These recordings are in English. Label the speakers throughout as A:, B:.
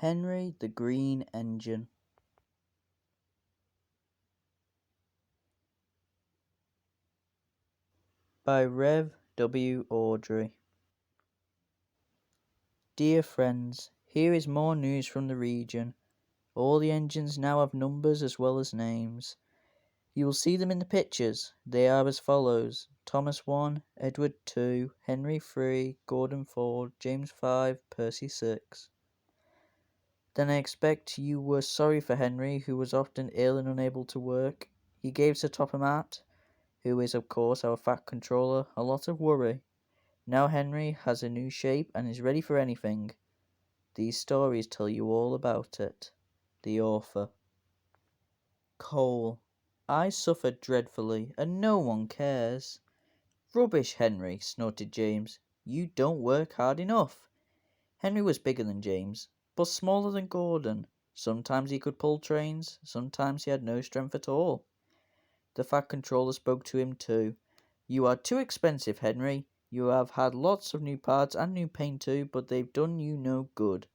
A: Henry the Green Engine by Rev. W. Awdry. Dear friends, here is more news from the region. All the engines now have numbers as well as names. You will see them in the pictures. They are as follows: Thomas 1, Edward 2, Henry 3, Gordon 4, James 5, Percy 6. Then I expect you were sorry for Henry, who was often ill and unable to work. He gave Sir Topham Hatt, who is of course our fat controller, a lot of worry. Now Henry has a new shape and is ready for anything. These stories tell you all about it. The author. Coal. I suffered dreadfully, and no one cares. Rubbish, Henry, snorted James. You don't work hard enough. Henry was bigger than James, but smaller than Gordon. Sometimes he could pull trains, sometimes he had no strength at all. The fat controller spoke to him too. You are too expensive, Henry. You have had lots of new parts and new paint too, but they've done you no good.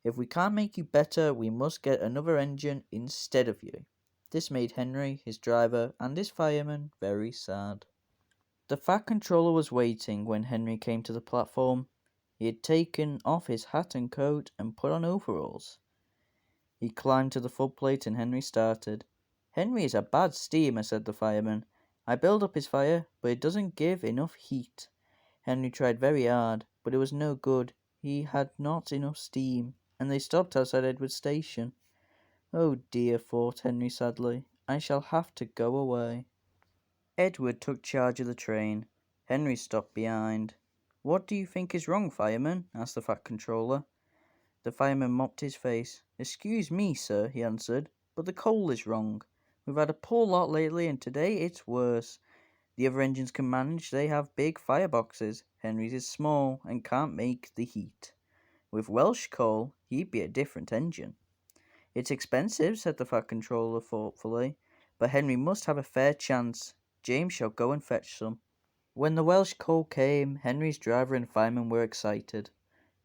A: If we can't make you better, we must get another engine instead of you. This made Henry, his driver, and his fireman very sad. The fat controller was waiting when Henry came to the platform. He had taken off his hat and coat and put on overalls. He climbed to the footplate and Henry started. Henry is a bad steamer, said the fireman. I build up his fire, but it doesn't give enough heat. Henry tried very hard, but it was no good. He had not enough steam, and they stopped outside Edward Station. Oh dear, thought Henry sadly, I shall have to go away. Edward took charge of the train. Henry stopped behind. What do you think is wrong, fireman? Asked the fat controller. The fireman mopped his face. Excuse me, sir, he answered, but the coal is wrong. We've had a poor lot lately, and today it's worse. The other engines can manage. They have big fireboxes. Henry's is small and can't make the heat. With Welsh coal, he'd be a different engine. It's expensive, said the fat controller thoughtfully, but Henry must have a fair chance. James shall go and fetch some. When the Welsh coal came, Henry's driver and fireman were excited.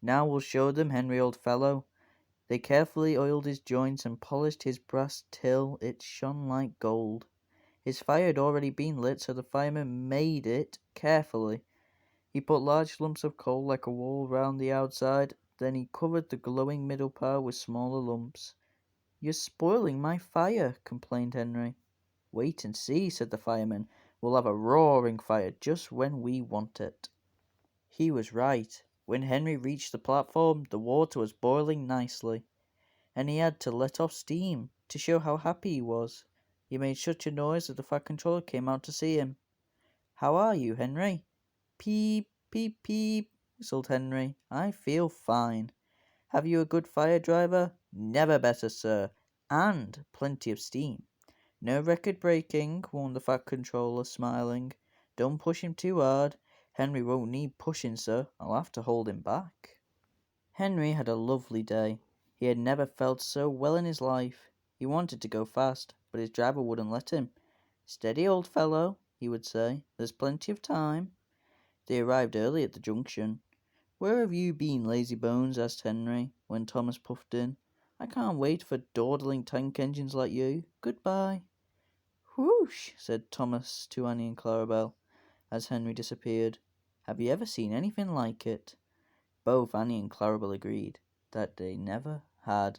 A: Now we'll show them, Henry, old fellow. They carefully oiled his joints and polished his brass till it shone like gold. His fire had already been lit, so the fireman made it carefully. He put large lumps of coal like a wall round the outside, then he covered the glowing middle part with smaller lumps. You're spoiling my fire, complained Henry. Wait and see, said the fireman. We'll have a roaring fire just when we want it. He was right. When Henry reached the platform, the water was boiling nicely, and he had to let off steam to show how happy he was. He made such a noise that the fat controller came out to see him. How are you, Henry? Peep, peep, peep, whistled Henry. I feel fine. Have you a good fire, driver? Never better, sir. And plenty of steam. No record breaking, warned the fat controller, smiling. Don't push him too hard. Henry won't need pushing, sir. I'll have to hold him back. Henry had a lovely day. He had never felt so well in his life. He wanted to go fast, but his driver wouldn't let him. Steady, old fellow, he would say. There's plenty of time. They arrived early at the junction. Where have you been, lazy bones? Asked Henry, when Thomas puffed in. I can't wait for dawdling tank engines like you. Goodbye. Whoosh, said Thomas to Annie and Clarabel, as Henry disappeared. Have you ever seen anything like it? Both Annie and Clarabel agreed that they never had.